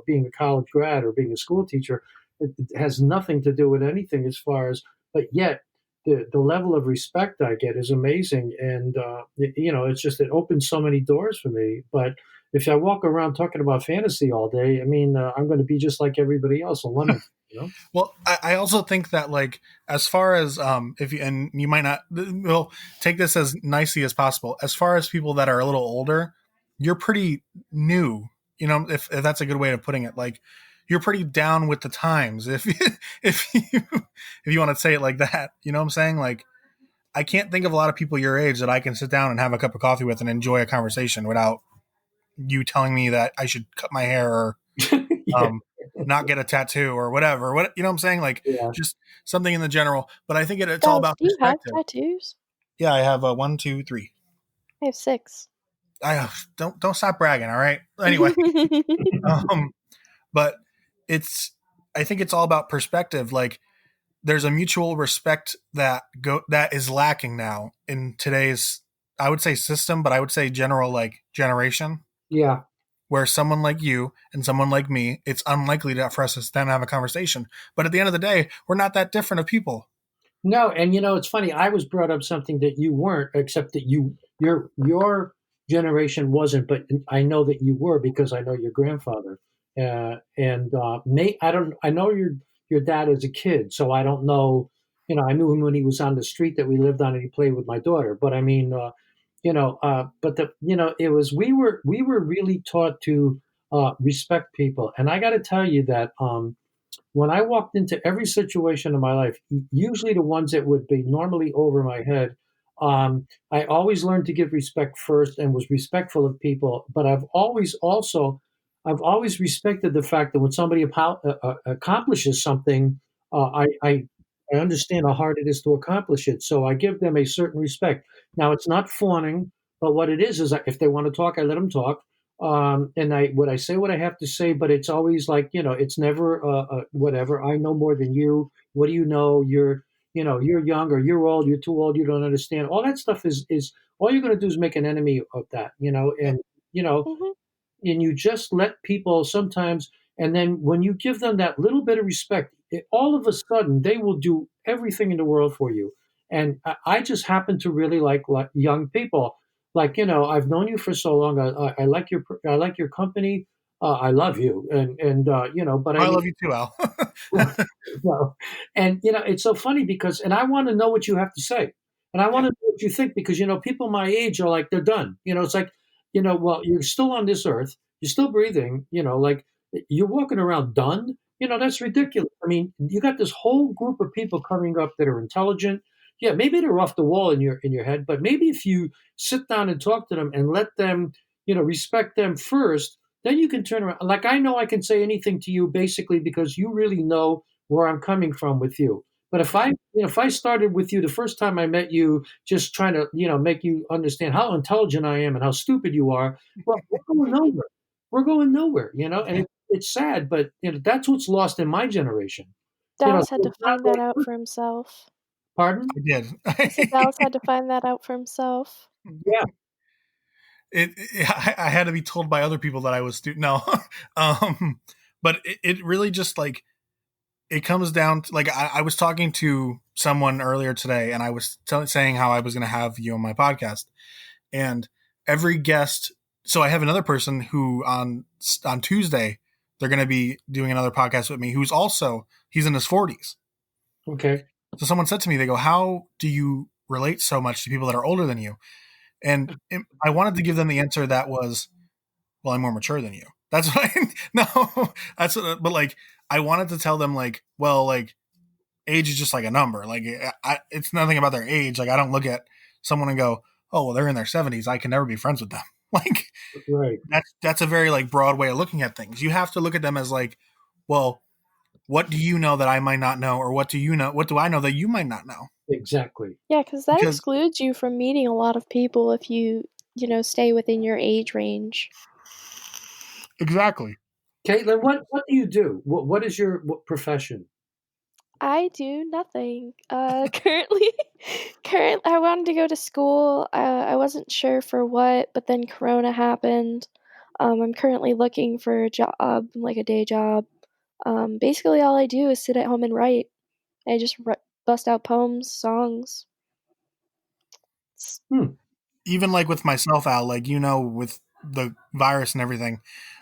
being a college grad or being a school teacher, it has nothing to do with anything as far as, but yet the level of respect I get is amazing. And, it's just, it opens so many doors for me. But if I walk around talking about fantasy all day, I mean, I'm going to be just like everybody else, a lemon, you know? Well, I also think that, like, as far as if you, and you might not, well, take this as nicely as possible. As far as people that are a little older, you're pretty new. If that's a good way of putting it, like, you're pretty down with the times. If if you want to say it like that, you know what I'm saying? Like, I can't think of a lot of people your age that I can sit down and have a cup of coffee with and enjoy a conversation without you telling me that I should cut my hair or Yeah, um, not get a tattoo or whatever. What you know what I'm saying? Like, yeah. just something in the general. But I think it's all Dallas, about do you have perspective. tattoos? Yeah, I have a 1, 2, 3. I have 6. I don't stop bragging. All right. Anyway, um, but it's I think it's all about perspective. Like, there's a mutual respect that is lacking now in today's, I would say, system, but I would say general, like, generation, Yeah. where someone like you and someone like me, it's unlikely for us to then have a conversation. But at the end of the day, we're not that different of people. No, and it's funny. I was brought up something that you weren't, except that your generation wasn't, but I know that you were because I know your grandfather. And I know your dad as a kid, so I don't know. I knew him when he was on the street that we lived on, and he played with my daughter. But I mean, but it was we were really taught to respect people, and I got to tell you that. When I walked into every situation in my life, usually the ones that would be normally over my head, I always learned to give respect first and was respectful of people. But I've always respected the fact that when somebody accomplishes something, I understand how hard it is to accomplish it. So I give them a certain respect. Now it's not fawning, but what it is that if they want to talk, I let them talk. And I say what I have to say, but it's always like, it's never whatever. I know more than you. What do you know? You're young or you're old. You're too old. You don't understand. All that stuff is all you're going to do is make an enemy of that, Yep. and you know, Mhm. and you just let people sometimes, and then when you give them that little bit of respect, all of a sudden they will do everything in the world for you. And I just happen to really like young people. Like, I've known you for so long. I like your company. I love you, and but I I mean, love you too, Al. well, and it's so funny because, and I want to know what you have to say, and I want Yeah. to know what you think, because people my age are like they're done. It's like, well, you're still on this earth, you're still breathing. Like you're walking around done. That's ridiculous. I mean, you got this whole group of people coming up that are intelligent. Yeah, maybe they're off the wall in your head, but maybe if you sit down and talk to them and let them, respect them first, then you can turn around. Like, I know I can say anything to you basically because you really know where I'm coming from with you. But Yeah. if I started with you the first time I met you, just trying to, make you understand how intelligent I am and how stupid you are, well, we're going nowhere. We're going nowhere, and Yeah. it's sad, but that's what's lost in my generation. Dallas had So to it's not find that like, out for himself. pardon? I did. I said Dallas had to find that out for himself. Yeah, I had to be told by other people that I was no, um, but it really just, like, it comes down to, like, I was talking to someone earlier today, and I was saying how I was going to have you on my podcast, and every guest. So I have another person who on Tuesday they're going to be doing another podcast with me, who's also he's in his 40s. Okay. So someone said to me, they go, "How do you relate so much to people that are older than you?" And I wanted to give them the answer that was, "Well, I'm more mature than you." That's what no, that's what, but like I wanted to tell them like, well, like age is just like a number. Like it's nothing about their age. Like I don't look at someone and go, "Oh, well, they're in their 70s. I can never be friends with them." Like Right. that's a very like broad way of looking at things. You have to look at them as like, well, what do you know that I might not know, or what do you know? What do I know that you might not know? Exactly. Yeah, because that Because excludes you from meeting a lot of people if you stay within your age range. exactly. Caitlin, what do you do? What is your profession? I do nothing. I wanted to go to school. I wasn't sure for what, but then Corona happened. I'm currently looking for a job, like a day job. Basically, all I do is sit at home and write. I just bust out poems, songs. Hmm. Even like with myself, Al, like with the virus and everything,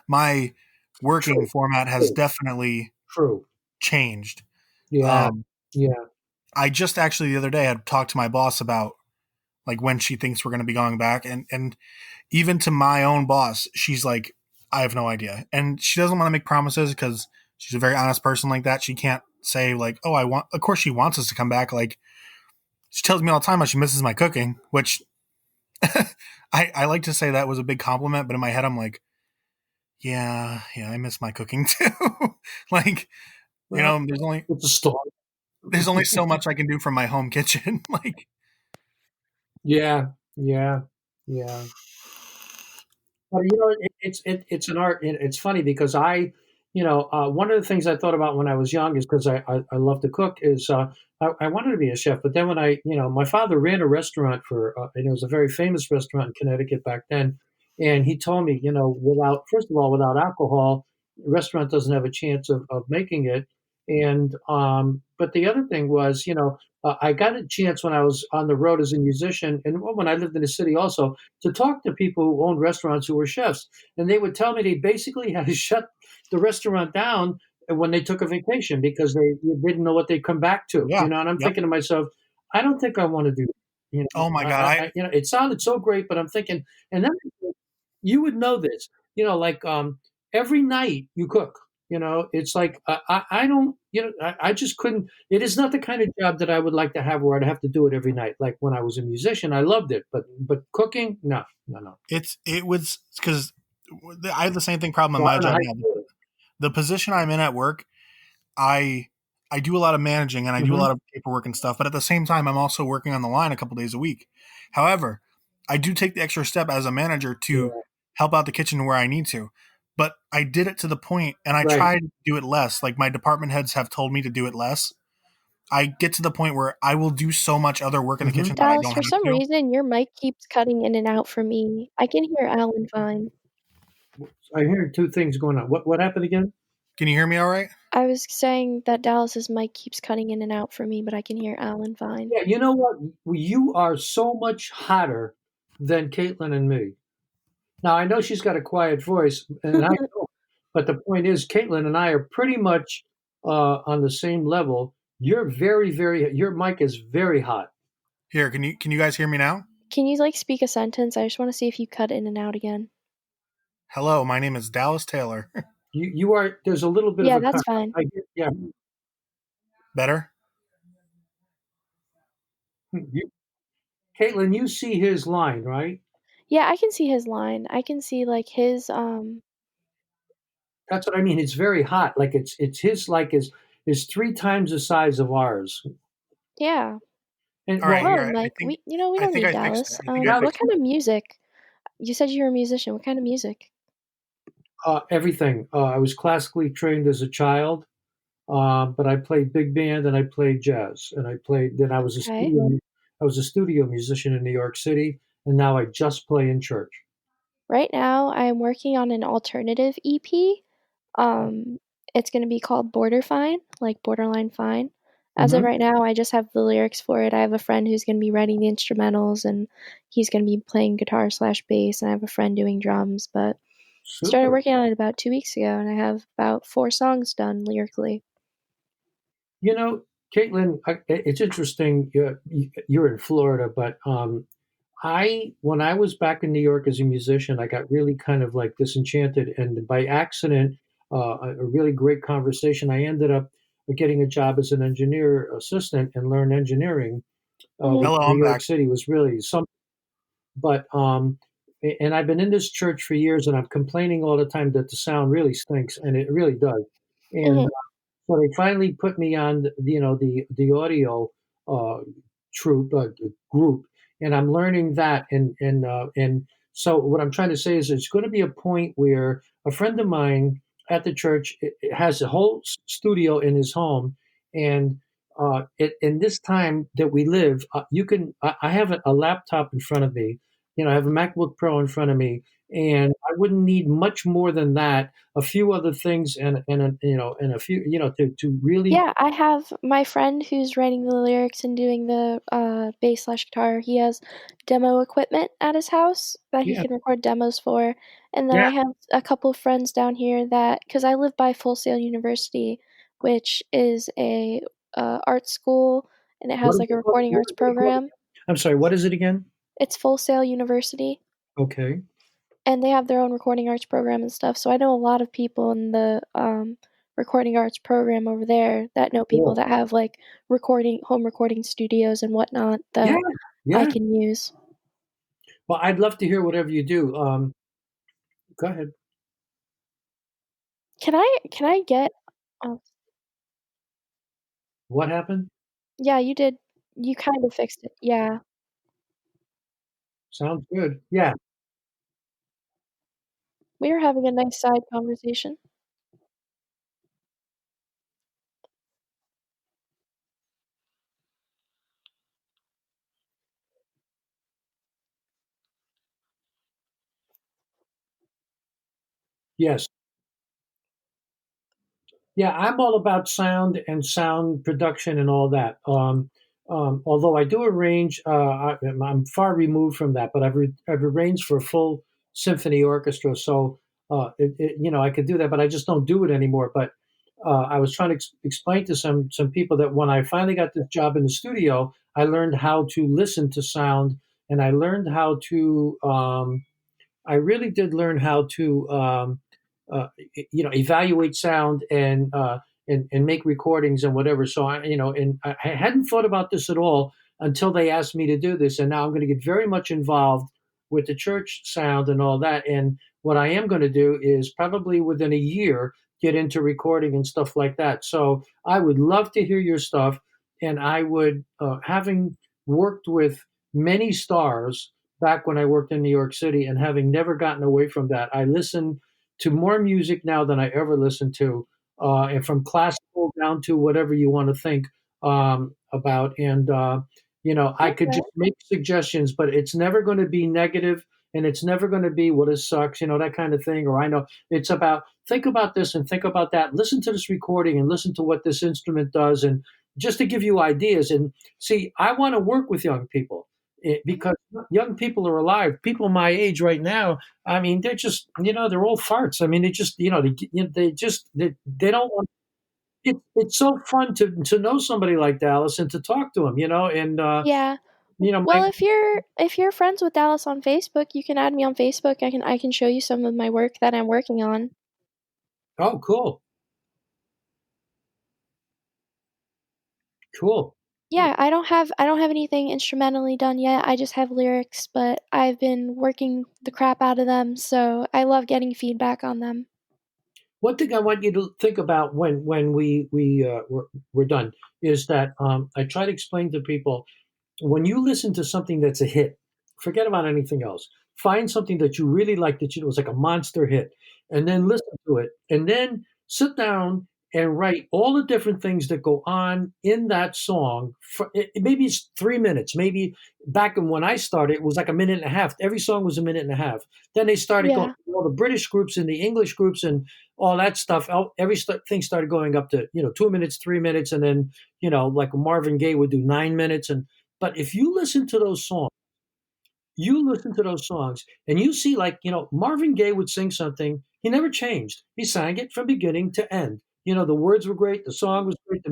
my working True. format has True. definitely True. changed. Yeah. Um, Yeah. I just actually the other day had talked to my boss about like when she thinks we're going to be going back, and even to my own boss, she's like, I have no idea, and she doesn't want to make promises because she's a very honest person like that. She can't say like, oh, I want. Of course, she wants us to come back. Like she tells me all the time how she misses my cooking, which I like to say that was a big compliment, but in my head, I'm like, yeah, I miss my cooking too. Like, Well, it's a start. there's only so much I can do from my home kitchen. Like, Yeah. Yeah. Yeah. But it's an art. It's funny because one of the things I thought about when I was young is because I love to cook is I wanted to be a chef, but then when my father ran a restaurant and it was a very famous restaurant in Connecticut back then, and he told me without first of all without alcohol, the restaurant doesn't have a chance of making it, and but the other thing was I got a chance when I was on the road as a musician, and when I lived in the city also to talk to people who owned restaurants who were chefs, and they would tell me they basically had to shut the restaurant down when they took a vacation because they didn't know what they'd come back to. yeah, And I'm yep. thinking to myself, I don't think I want to do that. Oh my god, It sounded so great, but I'm thinking, and then you would know this, like every night you cook. It's like I don't, I just couldn't. It is not the kind of job that I would like to have where I'd have to do it every night. Like when I was a musician, I loved it, but cooking, no, no, no. it was because I have the same thing problem in So I my don't know job how now. you do it. The position I'm in at work, I I do a lot of managing and I do a Hmm. lot of paperwork and stuff, but at the same time, I'm also working on the line a couple days a week. However, I do take the extra step as a manager to Yeah, help out the kitchen where I need to. But I did it to the point, and I right. try to do it less. Like my department heads have told me to do it less. I get to the point where I will do so much other work in the Hmm. kitchen that I Dallas, don't for have some to. reason, your mic keeps cutting in and out for me. I can hear Alan fine. I hear two things going on. What happened again? Can you hear me all right? I was saying that Dallas's mic keeps cutting in and out for me, but I can hear Alan fine. Yeah, you know what? You are so much hotter than Caitlin and me. Now I know she's got a quiet voice, and I don't. But the point is, Caitlin and I are pretty much on the same level. You're very, very. Your mic is very hot. Here, can you guys hear me now? Can you speak a sentence? I just want to see if you cut in and out again. Hello, my name is Dallas Taylor. You are. There's a little bit of Yeah, a that's cut. fine. Yeah. Better? You, Caitlin, you see his line, right? Yeah, I can see his line. I can see his That's what I mean. It's very hot. Like it's his like is 3 times the size of ours. yeah. And All right, well, here. Well, Mike, we I don't think need I fixed it. Dallas. I think I now What fixed kind of music? You said you were a musician. What kind of music? everything. I was classically trained as a child, but I played big band and I played jazz and I played. Then Okay. I was a studio musician in New York City, and now I just play in church. Right now, I'm working on an alternative EP. Um, It's gonna be called Border Fine, like Borderline Fine. As of Hmm. right now, I just have the lyrics for it. I have a friend who's gonna be writing the instrumentals, and he's gonna be playing guitar/bass, and I have a friend doing drums, but started Super. working on it about 2 weeks ago, and I have about 4 songs done lyrically. You know, Caitlin, it's interesting. You're in Florida, but I when I was back in New York as a musician, I got really kind of like disenchanted, and by accident, a really great conversation, I ended up getting a job as an engineer assistant and learned engineering, Mhm. which Hello, in New I'm York back. City was really something. But and I've been in this church for years, and I'm complaining all the time that the sound really stinks, and it really does. And Mhm. so they finally put me on, the audio uh, troop group, and I'm learning that. And so what I'm trying to say is, there's going to be a point where a friend of mine at the church has a whole studio in his home, and in this time that we live, you can. I have a laptop in front of me. I have a MacBook Pro in front of me, and I wouldn't need much more than that, a few other things, and a few, to really. Yeah, I have my friend who's writing the lyrics and doing the, bass/guitar. He has demo equipment at his house that he Yeah, can record demos for, and then yeah. I have a couple friends down here that, because I live by Full Sail University, which is a, art school, and it What has, is like, a it called? recording What arts is it called program. again? I'm sorry, what is it again? It's Full Sail University, Okay, and they have their own recording arts program and stuff, so I know a lot of people in the, recording arts program over there that know people cool. that have, like, home recording studios and whatnot Yeah, that I yeah. can use. Well, I'd love to hear whatever you do. Go ahead. Can I get oh, What happened? yeah, you did. You kind of fixed it. Yeah. Sounds good. Yeah. We were having a nice side conversation. Yes. Yeah, I'm all about sound and sound production and all that. Although I do arrange, I'm far removed from that, but I've arranged for a full symphony orchestra, so I could do that, but I just don't do it anymore. But I was trying to explain to some people that when I finally got this job in the studio, I learned how to listen to sound, and I learned how to. I really did learn how to, evaluate sound and make recordings and whatever. So and I hadn't thought about this at all until they asked me to do this, and now I'm going to get very much involved with the church sound and all that. And what I am going to do is probably within a year get into recording and stuff like that. So I would love to hear your stuff, and I would, having worked with many stars back when I worked in New York City, and having never gotten away from that, I listen to more music now than I ever listened to, and from classical down to whatever you want to think about. And I could Okay. just make suggestions, but it's never going to be negative, and it's never going to be, well, this sucks, that kind of thing. Or I know it's about, think about this and think about that. Listen to this recording and listen to what this instrument does, and just to give you ideas. And see, I want to work with young people, Mhm. because young people are alive. People my age right now, I mean, they're just, they're all farts. I mean, they just, they don't want. It's so fun to know somebody like Dallas and to talk to him, and Yeah. my. Well, if you're friends with Dallas on Facebook, you can add me on Facebook. I can show you some of my work that I'm working on. Oh, cool, cool. Yeah, I don't have anything instrumentally done yet. I just have lyrics, but I've been working the crap out of them, so I love getting feedback on them. One thing I want you to think about when we're done is that, I try to explain to people, when you listen to something that's a hit, forget about anything else. Find something that you really like, that was like a monster hit, and then listen to it, and then sit down and write all the different things that go on in that song. Maybe it's 3 minutes. Maybe back when I started, it was like a minute and a half. Every song was a minute and a half. Then they started going Yeah. all the British groups and the English groups and all that stuff. Everything started going up to 2 minutes, 3 minutes, and then like Marvin Gaye would do 9 minutes. But if you listen to those songs and you see, like, Marvin Gaye would sing something. He never changed. He sang it from beginning to end. The words were great, the song was great,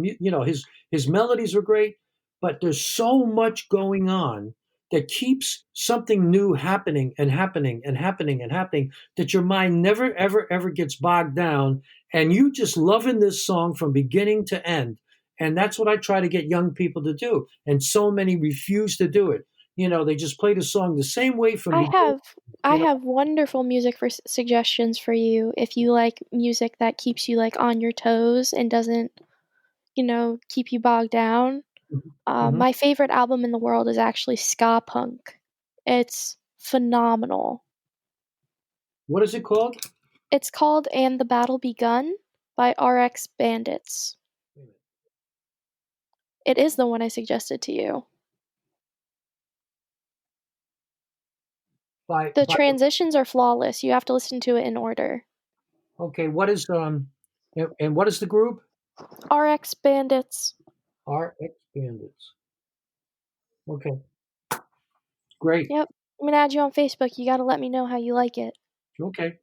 his melodies were great, but there's so much going on that keeps something new happening and happening and happening and happening, that your mind never ever ever gets bogged down, and you just loving this song from beginning to end. And that's what I try to get young people to do, and so many refuse to do it. They just play the song the same way from I beginning. have I You know, have wonderful music for suggestions for you if you like music that keeps you like on your toes and doesn't, keep you bogged down. mhm. My favorite album in the world is actually ska punk. It's phenomenal. What is it called? It's called "And the Battle Begun" by RX Bandits. It is the one I suggested to you. The By transitions are flawless. You have to listen to it in order. okay. What is and what is the group? RX Bandits. RX Bandits. Okay, great. Yep. I'm gonna add you on Facebook. You gotta let me know how you like it. Okay.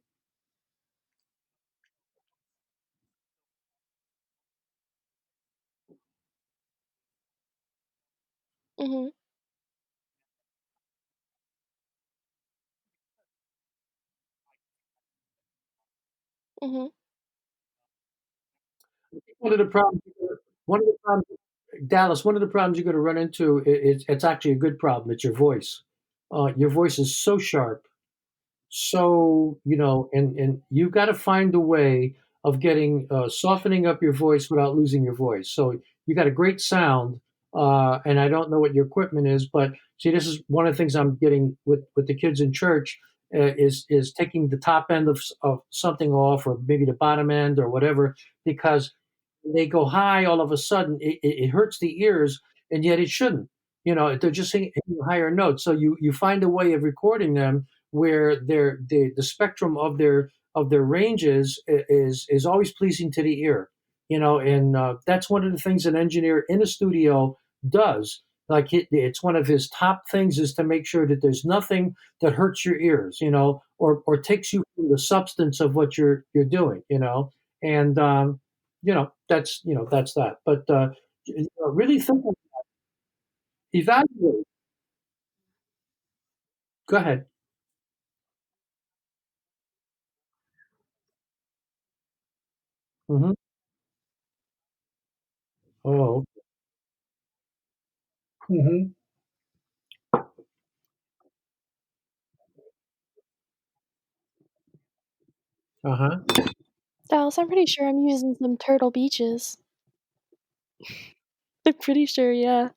Mhm. Mhm. One of the problems, one of the problems, Dallas. One of the problems you're going to run into it's actually a good problem. It's your voice. Your voice is so sharp, so and you got to find a way of getting softening up your voice without losing your voice. So you got a great sound, and I don't know what your equipment is, but see, this is one of the things I'm getting with the kids in church, is taking the top end of something off, or maybe the bottom end or whatever, because they go high all of a sudden, it hurts the ears, and yet it shouldn't. They're just hitting higher notes. So you find a way of recording them where the spectrum of their ranges is always pleasing to the ear. And that's one of the things an engineer in a studio does. Like, it's one of his top things, is to make sure that there's nothing that hurts your ears, or takes you from the substance of what you're doing. And that's that. But really think, evaluate. Go ahead. Hmm. Oh. Hmm. Uh-huh. Dallas, I'm pretty sure I'm using some Turtle Beaches. I'm pretty sure, yeah.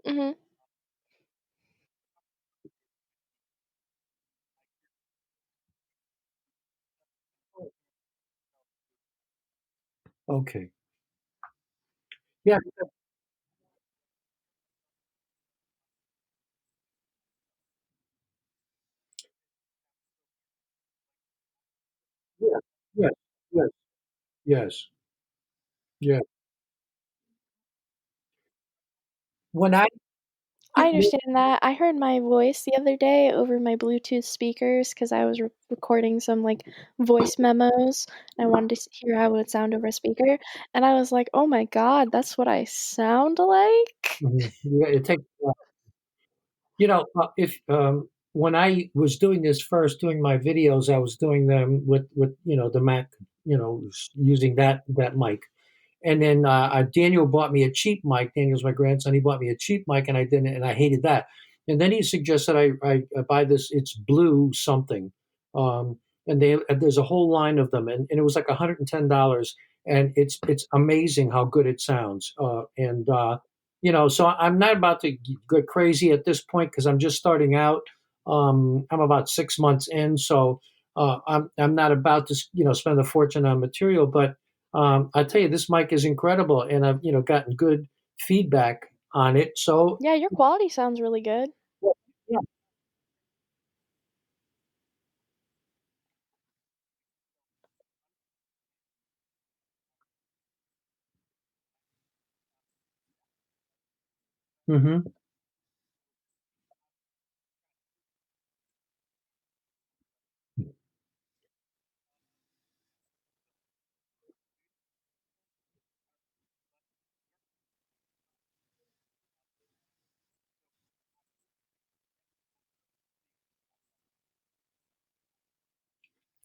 Mhm. Okay. Yeah. Yeah. Yes. Yes. Yes. Yeah. When I I get new, understand that. I heard my voice the other day over my Bluetooth speakers because I was recording some like voice memos and I wanted to hear how it would sound over a speaker. And I was like, oh my God, that's what I sound like? yeah, it takes. If when I was doing this first, doing my videos, I was doing them with the Mac, using that mic. And then Daniel bought me a cheap mic. Daniel's my grandson. He bought me a cheap mic, and I didn't, and I hated that. And then he suggested I buy this. It's blue something, um, and there's a whole line of them, and it was like $110, and it's amazing how good it sounds. And so I'm not about to get crazy at this point because I'm just starting out. I'm about 6 months in, so I'm not about to spend a fortune on material, but I tell you, this mic is incredible, and I've gotten good feedback on it. So Yeah, your quality sounds really good. yeah. Hmm.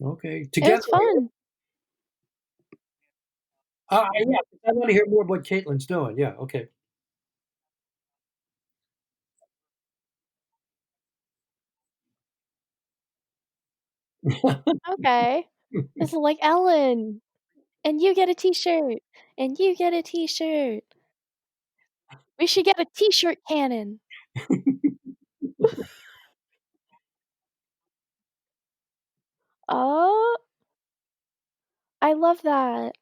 Okay, It together. was fun. Yeah, I want to hear more what Caitlin's doing. Yeah, okay. Okay. This is like Ellen. And you get a t-shirt. And you get a t-shirt. We should get a t-shirt cannon. Oh, I love that.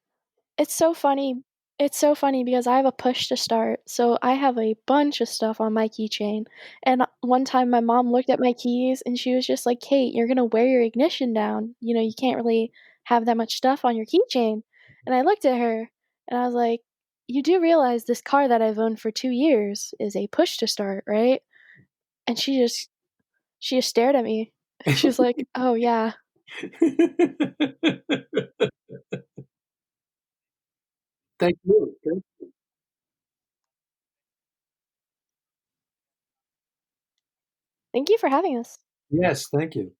It's so funny. It's so funny because I have a push to start. So I have a bunch of stuff on my keychain. And one time my mom looked at my keys and she was just like, Kate, you're going to wear your ignition down. You can't really have that much stuff on your keychain. And I looked at her and I was like, you do realize this car that I've owned for 2 years is a push to start, right? And she just stared at me. She was like, oh, yeah. Thank you. Thank you for having us. Yes, thank you.